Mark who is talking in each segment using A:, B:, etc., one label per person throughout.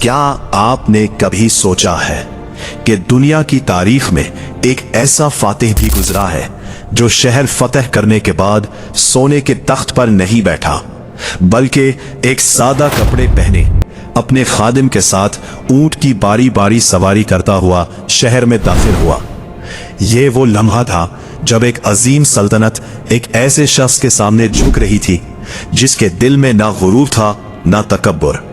A: क्या आपने कभी सोचा है कि दुनिया की तारीख में एक ऐसा फातिह भी गुजरा है जो शहर फतह करने के बाद सोने के तख्त पर नहीं बैठा, बल्कि एक सादा कपड़े पहने अपने खादिम के साथ ऊंट की बारी बारी सवारी करता हुआ शहर में दाखिल हुआ। ये वो लम्हा था जब एक अजीम सल्तनत एक ऐसे शख्स के सामने झुक रही थी जिसके दिल में ना गुरूर था ना तकब्बुर।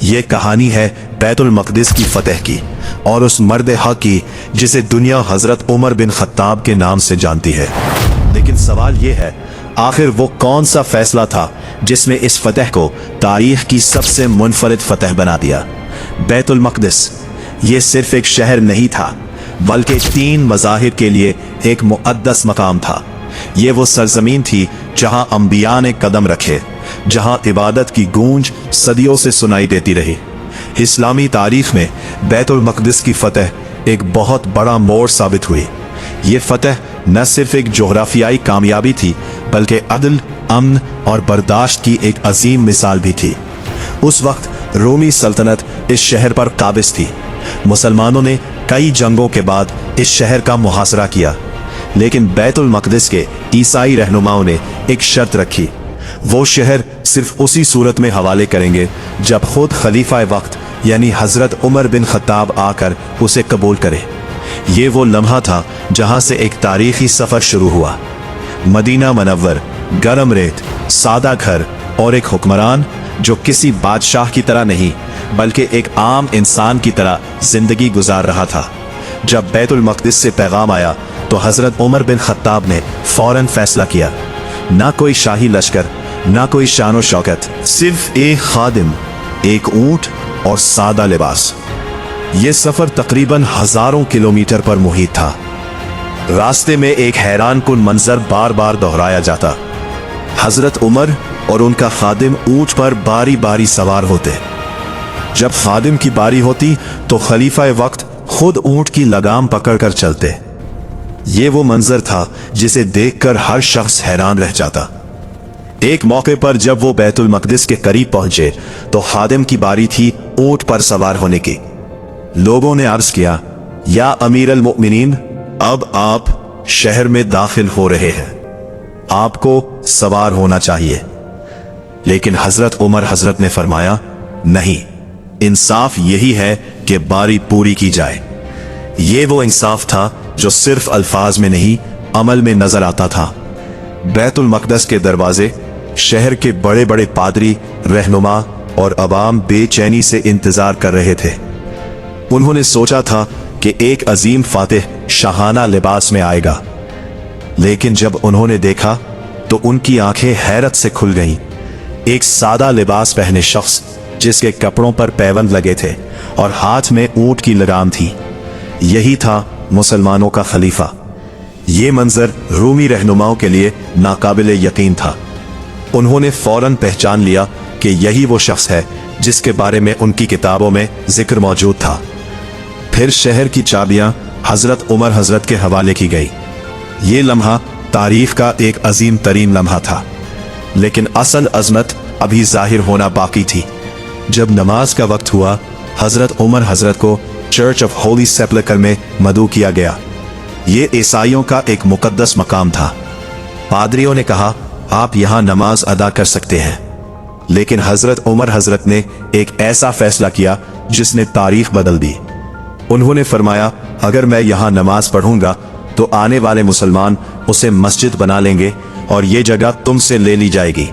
A: ये कहानी है बैतुल मक़दिस की फतह की और उस मर्द हक की जिसे दुनिया हजरत उमर बिन खत्ताब के नाम से जानती है। लेकिन सवाल ये है, आखिर वो कौन सा फैसला था जिसने इस फतह को तारीख की सबसे मुनफरिद फतह बना दिया। बैतुल मक़दिस ये सिर्फ एक शहर नहीं था, बल्कि 3 मज़ाहिब के लिए एक मुक़द्दस मकाम था। ये वो सरजमीन थी जहां अंबिया ने कदम रखे, जहां इबादत की गूंज सदियों से सुनाई देती रही। इस्लामी तारीख में बैतुल मक़दिस की फतह एक बहुत बड़ा मोड़ साबित हुई। ये फतह न सिर्फ एक जोग्राफियाई कामयाबी थी, बल्कि अदल, अमन और बर्दाश्त की एक अजीम मिसाल भी थी। उस वक्त रोमी सल्तनत इस शहर पर काबिज थी। मुसलमानों ने कई जंगों के बाद इस शहर का मुहासरा किया, लेकिन बैतुल मक़दिस के ईसाई रहनुमाओं ने एक शर्त रखी। वो शहर सिर्फ उसी सूरत में हवाले करेंगे जब खुद खलीफा वक्त यानी हजरत उमर बिन खत्ताब आकर उसे कबूल करे। ये वो लम्हा था जहां से एक तारीखी सफर शुरू हुआ। मदीना मनव्वर, गरम रेत, सादा घर और एक हुक्मरान जो किसी बादशाह की तरह नहीं बल्कि एक आम इंसान की तरह जिंदगी गुजार रहा था। जब बैतुल मक़दिस से पैगाम आया तो हजरत उमर बिन खत्ताब ने फौरन फैसला किया। ना कोई शाही लश्कर, ना कोई शानो शौकत, सिर्फ एक खादिम, एक ऊंट और सादा लिबास। यह सफर तकरीबन हजारों किलोमीटर पर मुहित था। रास्ते में एक हैरान कुन मंजर बार बार दोहराया जाता। हजरत उमर और उनका खादिम ऊंट पर बारी बारी सवार होते। जब खादिम की बारी होती तो खलीफा वक्त खुद ऊंट की लगाम पकड़कर चलते। ये वो मंजर था जिसे देखकर हर शख्स हैरान रह जाता। एक मौके पर जब वो बैतुल मक़दिस के करीब पहुंचे तो खादिम की बारी थी ऊंट पर सवार होने की। लोगों ने अर्ज किया, या अमीर अल मोमिनीन, अब आप शहर में दाखिल हो रहे हैं, आपको सवार होना चाहिए। लेकिन हजरत उमर हजरत ने फरमाया, नहीं, इंसाफ यही है कि बारी पूरी की जाए। ये वो इंसाफ था जो सिर्फ अल्फाज में नहीं अमल में नजर आता था। बैतुल मक़दिस के दरवाजे शहर के बड़े बड़े पादरी, रहनुमा और अवाम बेचैनी से इंतजार कर रहे थे। उन्होंने सोचा था कि एक अजीम फातिह शाहाना लिबास में आएगा, लेकिन जब उन्होंने देखा तो उनकी आंखें हैरत से खुल गईं। एक सादा लिबास पहने शख्स जिसके कपड़ों पर पैबंद लगे थे और हाथ में ऊंट की लगाम थी, यही था मुसलमानों का खलीफा। ये मंजर रूमी रहनुमाओं के लिए नाकाबिले यकीन था। उन्होंने फौरन पहचान लिया कि यही वो शख्स है जिसके बारे में उनकी किताबों में जिक्र मौजूद था। फिर शहर की चाबियां हजरत उमर हजरत के हवाले की गई। ये लम्हा तारीख का एक अजीम तरीन लम्हा था, लेकिन असल अजमत अभी जाहिर होना बाकी थी। जब नमाज का वक्त हुआ, हजरत उमर हजरत को चर्च ऑफ होली सेपल्कर में मदऊ किया गया। ये ईसाइयों का एक मुकद्दस मकाम था। पादरियों ने कहा, आप यहाँ नमाज अदा कर सकते हैं, लेकिन हजरत उमर हजरत ने एक ऐसा फैसला किया जिसने तारीख बदल दी। उन्होंने फरमाया, अगर मैं यहाँ नमाज पढ़ूंगा तो आने वाले मुसलमान उसे मस्जिद बना लेंगे और ये जगह तुमसे ले ली जाएगी।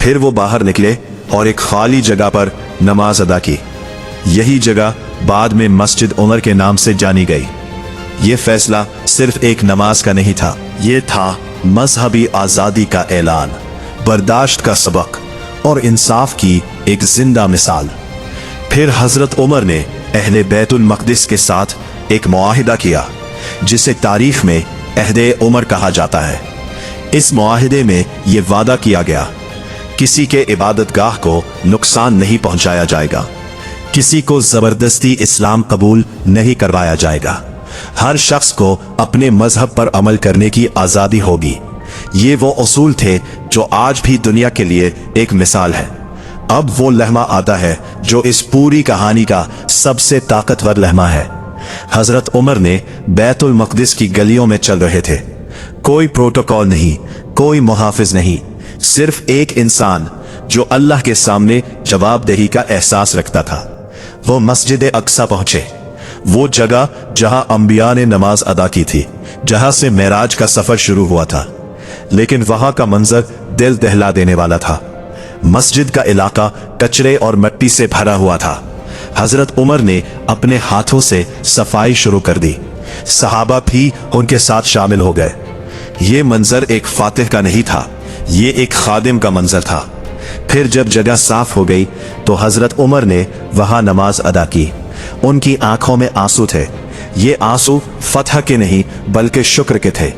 A: फिर वो बाहर निकले और एक खाली जगह पर नमाज अदा की। यही जगह बाद में मस्जिद उमर के नाम से जानी गई। ये फैसला सिर्फ एक नमाज का नहीं था, ये था मजहबी आजादी का ऐलान, बर्दाश्त का सबक और इंसाफ की एक जिंदा मिसाल। फिर हजरत उमर ने अहले बैतुल मक़दिस के साथ एक मुआहिदा किया जिसे तारीख में अहदे उमर कहा जाता है। इस मुआहिदे में यह वादा किया गया, किसी के इबादतगाह को नुकसान नहीं पहुंचाया जाएगा, किसी को जबरदस्ती इस्लाम कबूल नहीं करवाया जाएगा, हर शख्स को अपने मजहब पर अमल करने की आज़ादी होगी। ये वो उसूल थे जो आज भी दुनिया के लिए एक मिसाल है। अब वो लम्हा आता है जो इस पूरी कहानी का सबसे ताकतवर लम्हा है। हजरत उमर ने बैतुल मक़दिस की गलियों में चल रहे थे। कोई प्रोटोकॉल नहीं, कोई मुहाफिज नहीं, सिर्फ एक इंसान जो अल्लाह के सामने जवाबदेही का एहसास रखता था। वो मस्जिद अक्सा पहुंचे, वो जगह जहां अंबिया ने नमाज अदा की थी, जहां से मेराज का सफर शुरू हुआ था। लेकिन वहां का मंजर दिल दहला देने वाला था। मस्जिद का इलाका कचरे और मिट्टी से भरा हुआ था। हजरत उमर ने अपने हाथों से सफाई शुरू कर दी। सहाबा भी उनके साथ शामिल हो गए। ये मंजर एक फातिह का नहीं था, ये एक खादिम का मंजर था। फिर जब जगह साफ हो गई तो हजरत उमर ने वहां नमाज अदा की। उनकी आंखों में आंसू थे। ये आंसू फतह के नहीं बल्कि शुक्र के थे।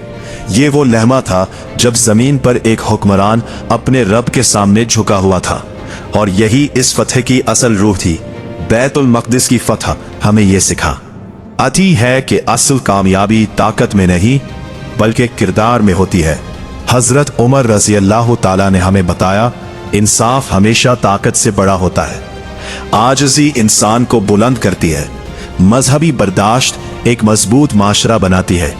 A: ये वो लम्हा था जब जमीन पर एक हुक्मरान अपने रब के सामने झुका हुआ था, और यही इस फतह की असल रूह थी। बैतुल मक़दिस की फतह हमें यह सिखाती है कि असल कामयाबी ताकत में नहीं बल्कि किरदार में होती है। हजरत उमर रज़ी अल्लाह ताला ने हमें बताया, इंसाफ हमेशा ताकत से बड़ा होता है। आजिज़ी इंसान को बुलंद करती है। मजहबी बर्दाश्त एक मजबूत माशरा बनाती है।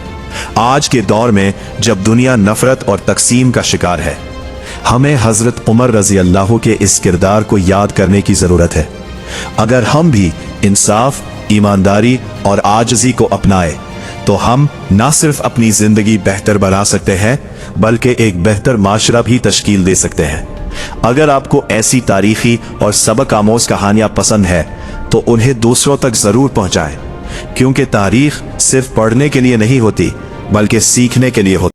A: आज के दौर में जब दुनिया नफरत और तकसीम का शिकार है, हमें हजरत उमर रज़ी अल्लाह के इस किरदार को याद करने की जरूरत है। अगर हम भी इंसाफ, ईमानदारी और आजिज़ी को अपनाए तो हम न सिर्फ अपनी जिंदगी बेहतर बना सकते हैं बल्कि एक बेहतर माशरा भी तश्कील दे सकते हैं। अगर आपको ऐसी तारीखी और सबक आमोज कहानियां पसंद है तो उन्हें दूसरों तक जरूर पहुंचाएं, क्योंकि तारीख सिर्फ पढ़ने के लिए नहीं होती बल्कि सीखने के लिए होती है।